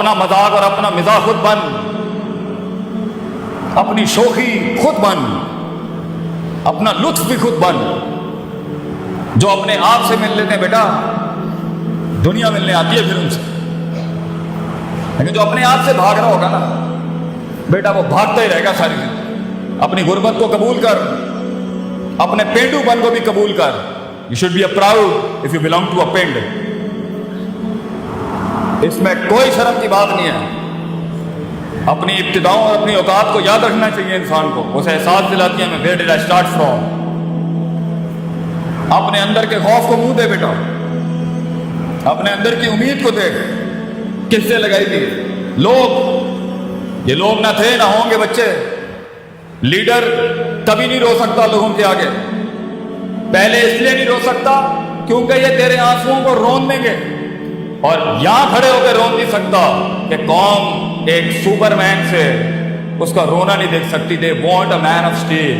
اپنا مذاق اور اپنا مزاح خود بن، اپنی شوخی خود بن، اپنا لطف بھی خود بن. جو اپنے آپ سے مل لیتے ہیں بیٹا، دنیا ملنے آتی ہے پھر ان سے. لیکن جو اپنے آپ سے بھاگ رہا ہوگا نا بیٹا، وہ بھاگتا ہی رہے گا ساری زندگی. اپنی غربت کو قبول کر، اپنے پینڈو پن کو بھی قبول کر. You should be a proud if you belong to a پینڈ. اس میں کوئی شرم کی بات نہیں ہے. اپنی ابتداؤں اور اپنی اوقات کو یاد رکھنا چاہیے انسان کو. اسے احساس دلاتی ہے میں where dead I start from. اپنے اندر کے خوف کو منہ دے بیٹا، اپنے اندر کی امید کو دیکھ. کس سے لگائی تھی لوگ؟ یہ لوگ نہ تھے نہ ہوں گے بچے. لیڈر کبھی نہیں رو سکتا لوگوں کے آگے. پہلے اس لیے نہیں رو سکتا کیونکہ یہ تیرے آنسوؤں کو رون دیں گے، اور یہاں کھڑے ہو کے رون نہیں سکتا کہ قوم ایک سپر مین سے اس کا رونا نہیں دیکھ سکتی. They want a man of steel.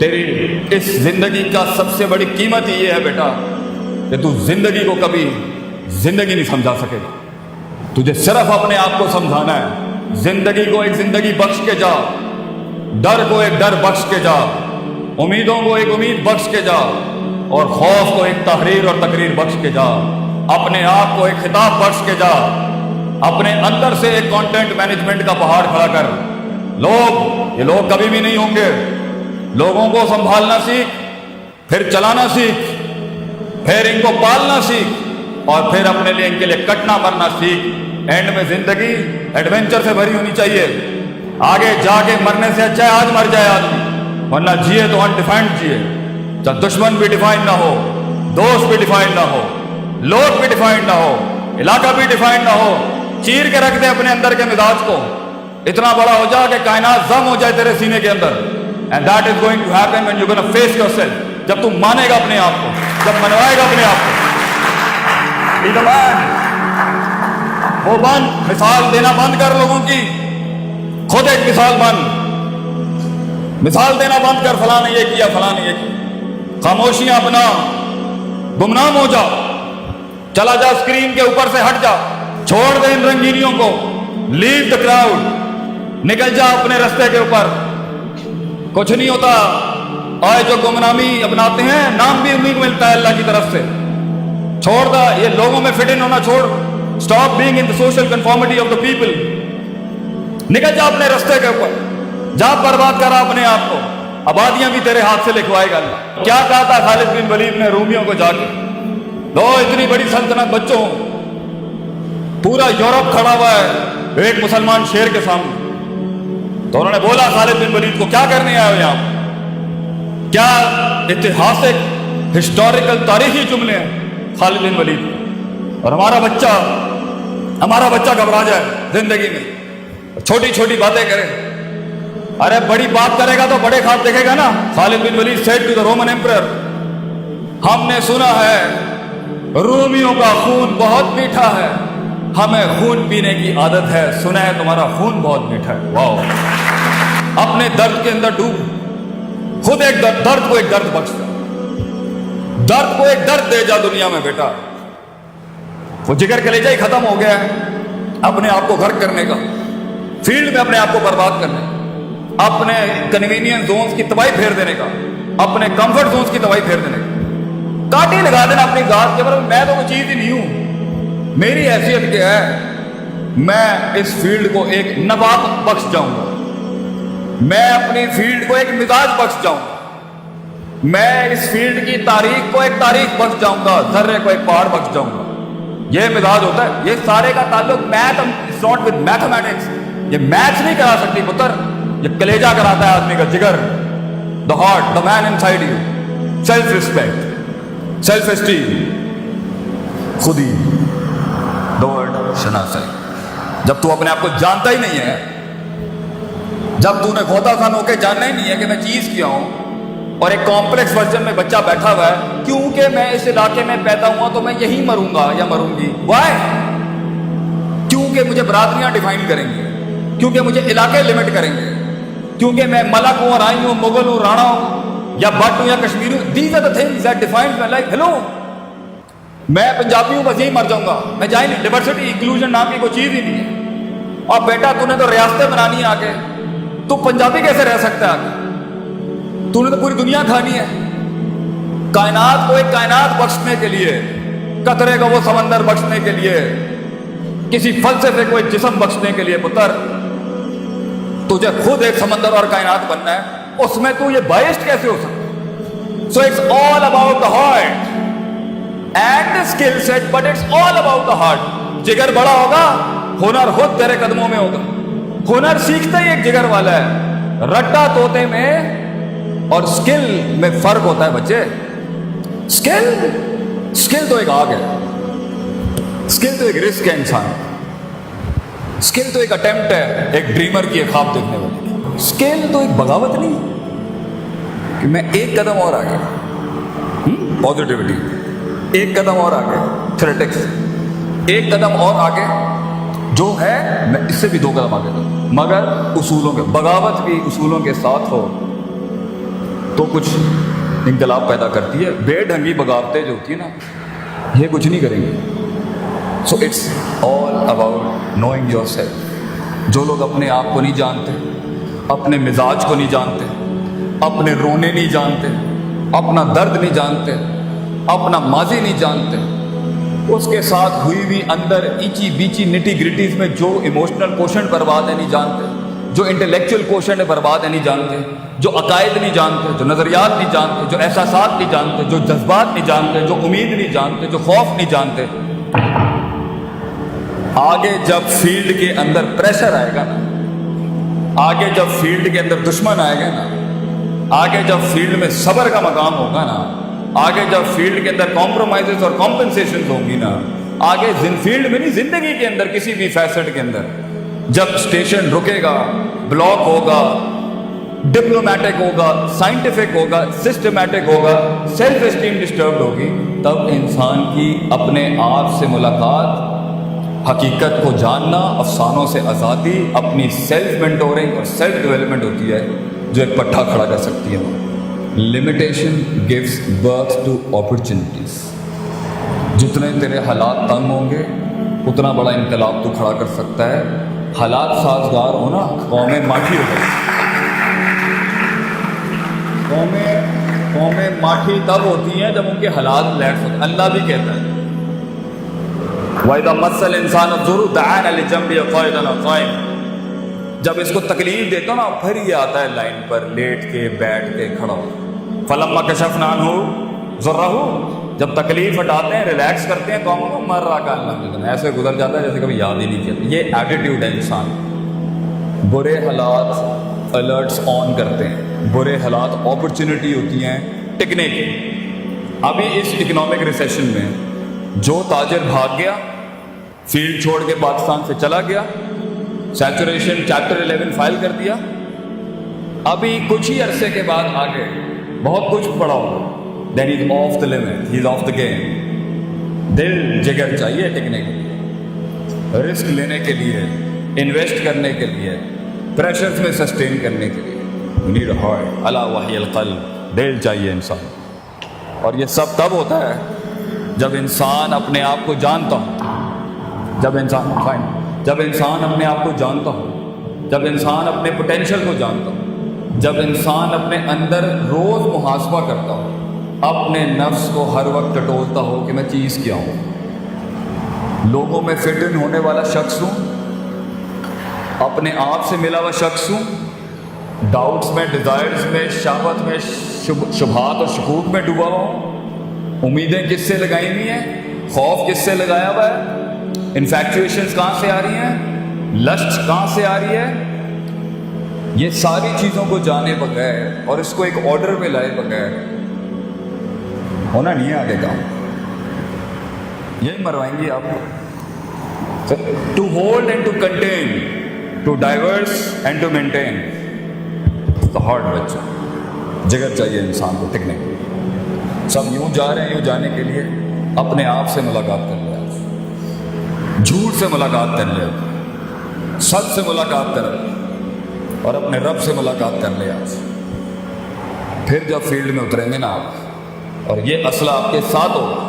تیری اس زندگی کا سب سے بڑی قیمت یہ ہے بیٹا کہ تو زندگی کو کبھی زندگی نہیں سمجھا سکے گا. تجھے صرف اپنے آپ کو سمجھانا ہے. زندگی کو ایک زندگی بخش کے جا، ڈر کو ایک ڈر بخش کے جا، امیدوں کو ایک امید بخش کے جا، اور خوف کو ایک تحریر اور تقریر بخش کے جا. اپنے آپ کو ایک خطاب بخش کے جا. اپنے اندر سے ایک کانٹینٹ مینجمنٹ کا پہاڑ کھڑا کر. یہ لوگ کبھی بھی نہیں ہوں گے. لوگوں کو سنبھالنا سیکھ، پھر چلانا سیکھ، پھر ان کو پالنا سیکھ، اور پھر اپنے لیے ان کے لیے کٹنا مرنا سیکھ. اینڈ میں زندگی ایڈونچر سے بھری ہونی چاہیے. آگے جا کے مرنے سے اچھا ہے آج مر جائے آدمی، ورنہ جیے تو انڈیفائنڈ جیے. چاہے دشمن بھی ڈیفائنڈ نہ ہو، دوست بھی ڈیفائنڈ نہ ہو، لوگ بھی ڈیفائنڈ نہ ہو، علاقہ بھی ڈیفائنڈ نہ ہو. چیر کے رکھ دے اپنے اندر کے مزاج کو. اتنا بڑا ہو جا کہ کائنات ضم ہو جائے تیرے سینے کے اندر. And that is going to happen when you gonna face yourself. جب تم مانے گا اپنے آپ کو، جب منوائے گا اپنے آپ کو. Be the man. وہ بن، مثال دینا بند کر لوگوں کی. خود ایک مثال بن. مثال دینا بند کر، فلاں نے یہ کیا، فلاں نے یہ کیا. خاموشیاں اپنا، گمنام ہو جا. چلا جا اسکرین کے اوپر سے ہٹ جا. چھوڑ دے ان رنگینیوں کو. لیو دا کراؤڈ. نکل جا اپنے رستے کے اوپر. کچھ نہیں ہوتا. آئے جو گمنامی اپناتے ہیں، نام بھی انہیں کو ملتا ہے اللہ کی طرف سے. چھوڑ دا یہ لوگوں میں فٹ ان ہونا چھوڑ. Stop being in the social conformity of the people. نکل جا اپنے رستے کے اوپر. جا برباد کرا اپنے آپ کو. آبادیاں بھی تیرے ہاتھ سے لکھوائے گا اللہ. کیا کہا تھا خالد بن ولید نے رومیوں کو جا کے؟ لو اتنی بڑی سلطنت بچوں، پورا یورپ کھڑا ہوا ہے ایک مسلمان شیر کے سامنے. تو انہوں نے بولا خالد بن ولید کو، کیا کرنے آئے ہو یہاں؟ کیا اتہاسک ہسٹوریکل تاریخی جملے ہیں خالد بن ولید. اور ہمارا بچہ گھبرا جائے زندگی میں، چھوٹی چھوٹی باتیں کرے. ارے بڑی بات کرے گا تو بڑے خواب دیکھے گا نا. خالد بن ولید said to the Roman emperor, ہم نے سنا ہے رومیوں کا خون بہت میٹھا ہے، ہمیں خون پینے کی عادت ہے. سنا ہے تمہارا خون بہت میٹھا ہے. واو. اپنے درد کے اندر ڈوب. خود ایک درد کو ایک درد بخش جا. درد کو ایک درد دے جا دنیا میں بیٹا. وہ جگر کلیجہ ہی ختم ہو گیا ہے اپنے آپ کو غرق کرنے کا، فیلڈ میں اپنے آپ کو برباد کرنے کا، اپنے کنوینئنس زونز کی تباہی پھیر دینے کا، اپنے کمفرٹ زونز کی تباہی پھیر دینے کا. کاٹی لگا دینا اپنی ذات کے اوپر. میں تو کوئی چیز ہی نہیں ہوں. میری حیثیت کیا ہے؟ میں اس فیلڈ کو ایک نبات بخش جاؤں گا. میں اپنی فیلڈ کو ایک مزاج بخش جاؤں گا. میں اس فیلڈ کی تاریخ کو ایک تاریخ بخش جاؤں گا. ذرے کو ایک پہاڑ بخش جاؤں گا. یہ مزاج ہوتا ہے. یہ سارے کا تعلق میتھ ناٹ ود میتھمیٹکس. یہ میتھس نہیں کرا سکتی پتر. یہ کلیجہ کراتا ہے آدمی کا، جگر. The heart, the man inside you. Self respect, self esteem, خودی، دا ورڈ شناسائی. جب تو اپنے آپ کو جانتا ہی نہیں ہے، جب تو نے غوطہ خان ہو کے جاننا ہی نہیں ہے کہ میں چیز کیا ہوں، اور ایک کمپلیکس ورژن میں بچہ بیٹھا ہوا ہے کیونکہ میں اس علاقے میں پیدا ہوا تو میں یہی مروں گا یا مروں گی. وائی؟ کیونکہ مجھے برادریاں ڈیفائن کریں گے، کیونکہ مجھے علاقے لمٹ کریں گے، کیونکہ میں ملک ہوں، رائی ہوں، مغل ہوں، رانا ہوں، یا بٹ ہوں یا کشمیری ہوں. These are the things that defines my life. Hello, میں پنجابی ہوں بس یہیں مر جاؤں گا، میں جائیں نہیں، ڈائیورسٹی انکلوژن نام کی کوئی چیز ہی نہیں ہے۔ اور بیٹا تو نے تو ریاستیں بنانی ہے آگے، تو پنجابی کیسے رہ سکتا ہے آگے؟ تو نے تو پوری دنیا کھانی ہے۔ کائنات کو ایک کائنات بخشنے کے لیے، قطرے کا وہ سمندر بخشنے کے لیے، کسی فلسفے کو ایک جسم بخشنے کے لیے، پتر تجھے خود ایک سمندر اور کائنات بننا ہے، اس میں تو یہ بائسڈ کیسے ہو سکتا؟ So it's all about the heart and the skill set, but it's all about the heart. جگر بڑا ہوگا، ہنر خود تیرے قدموں میں ہوگا۔ ہنر سیکھتا ہی ایک جگر والا ہے۔ رٹا طوطے میں اور سکل میں فرق ہوتا ہے بچے۔ سکل تو ایک آگ ہے، سکل تو ایک رسک ہے انسان، سکل تو ایک اٹیمپٹ ہے ایک ڈریمر کی، ایک خواب دیکھنے والی۔ سکل تو ایک بغاوت نہیں کہ میں ایک قدم اور آگے، پازیٹیوٹی ایک قدم اور آگے، تھریٹکس ایک قدم اور آگے، جو ہے میں اس سے بھی 2 قدم آگے دوں، مگر اصولوں کے، بغاوت بھی اصولوں کے ساتھ ہو تو کچھ انقلاب پیدا کرتی ہے۔ بے ڈھنگی بغاوتیں جو ہوتی ہیں نا، یہ کچھ نہیں کریں گے۔ So it's all about knowing yourself. جو لوگ اپنے آپ کو نہیں جانتے، اپنے مزاج کو نہیں جانتے، اپنے رونے نہیں جانتے، اپنا درد نہیں جانتے، اپنا ماضی نہیں جانتے، اس کے ساتھ ہوئی ہوئی اندر ایچی بیچی نٹی گریٹیز میں جو ایموشنل کوشن برباد ہے نہیں جانتے، جو انٹلیکچوئل کوشن ہے برباد ہے نہیں جانتے، جو عقائد نہیں جانتے، جو نظریات نہیں جانتے، جو احساسات نہیں جانتے، جو جذبات نہیں جانتے، جو امید نہیں جانتے، جو خوف نہیں جانتے، آگے جب فیلڈ کے اندر پریشر آئے گا نا، آگے جب فیلڈ کے اندر دشمن آئے گا نا، آگے جب فیلڈ میں صبر کا مقام ہوگا نا، آگے جب فیلڈ کے اندر کمپرومائزز اور کمپنسیشنز ہوں گی نا، آگے فیلڈ میں نہیں، زندگی کے اندر کسی بھی فیسٹ کے اندر جب اسٹیشن رکے گا، بلاک ہوگا، ڈپلومیٹک ہوگا، سائنٹیفک ہوگا، سسٹمیٹک ہوگا، سیلف اسٹیم ڈسٹربڈ ہوگی، تب انسان کی اپنے آپ سے ملاقات، حقیقت کو جاننا، افسانوں سے آزادی، اپنی سیلف مینٹورنگ اور سیلف ڈیولپمنٹ ہوتی ہے جو ایک پٹھا کھڑا کر سکتی ہے۔ Limitation gives birth to opportunities. جتنے تیرے حالات تنگ ہوں گے اتنا بڑا انقلاب تو کھڑا کر سکتا ہے۔ حالات سازگار ہونا، قومیں ماٹھی ہو گئی۔ قومیں ماٹھی تب ہوتی ہیں جب ان کے حالات لیٹس ہوتے ہیں۔ اللہ بھی کہتا ہے وَإِذَا مَسَّ الْإِنسَانَ الضُّرُّ دَعَانَا لِجَنبِهِ قَاعِدًا أَوْ قَائِمًا۔ جب اس کو تکلیف دیتا ہوں نا، پھر یہ آتا ہے لائن پر، لیٹ کے، بیٹھ کے، کھڑا ہو۔ فَلَمَّا كَشَفْنَا عَنْهُ ضُرَّهُ، جب تکلیف ہٹاتے ہیں، ریلیکس کرتے ہیں قوموں کو، مَرَّ كَأَن، ایسے گزر جاتا ہے جیسے کبھی یاد ہی نہیں کیا۔ یہ ایٹیٹیوڈ ہے انسان۔ برے حالات الرٹس آن کرتے ہیں، برے حالات اپرچونٹی ہوتی ہیں ٹکنے کی۔ ابھی اس اکنامک ریسیشن میں جو تاجر بھاگ گیا، فیلڈ چھوڑ کے پاکستان سے چلا گیا، سیچوریشن چیپٹر 11 فائل کر دیا، ابھی کچھ ہی عرصے کے بعد آگے بہت کچھ پڑا ہوگا، then is off the limit, he is off the game. دل جگر چاہیے ٹکنے کے لیے، رسک لینے کے لیے، انویسٹ کرنے کے لیے، پریشرز میں سسٹین کرنے کے لیے۔ نیڈ ہارٹ، الا وحی القلب، دل چاہیے انسان۔ اور یہ سب تب ہوتا ہے جب انسان اپنے آپ کو جانتا ہو، جب انسان اپنے آپ کو جانتا ہو، جب انسان اپنے پوٹینشیل کو جانتا ہو، جب انسان اپنے اندر روز محاسبہ کرتا ہو، اپنے نفس کو ہر وقت ٹٹولتا ہو کہ میں چیز کیا ہوں، لوگوں میں فٹ ان ہونے والا شخص ہوں، اپنے آپ سے ملا ہوا شخص ہوں، ڈاؤٹس میں، ڈیزائرز میں، شہوت میں، شبہات اور شکوک میں ڈوبا ہوا ہوں، امیدیں کس سے لگائی ہوئی ہیں، خوف کس سے لگایا ہوا ہے، انفیکچویشنز کہاں سے آ رہی ہیں، لسٹ کہاں سے آ رہی ہے۔ یہ ساری چیزوں کو جانے بغیر اور اس کو ایک آرڈر میں لائے بغیر ہونا نہیں ہے آگے کام، یہی مروائیں گی آپ کو۔ To hold and to contain, to divorce and to maintain the heart بچہ، جگر چاہیے انسان کو ٹکنے کے لیے۔ سب یوں جا رہے ہیں، یوں جانے کے لیے اپنے آپ سے ملاقات کر لیں، جھوٹ سے ملاقات کر لیں، سچ سے ملاقات کر لیں اور اپنے رب سے ملاقات کر لیں آج۔ پھر جب فیلڈ میں اتریں گے نا آپ اور یہ اسلحہ آپ کے ساتھ ہوگا،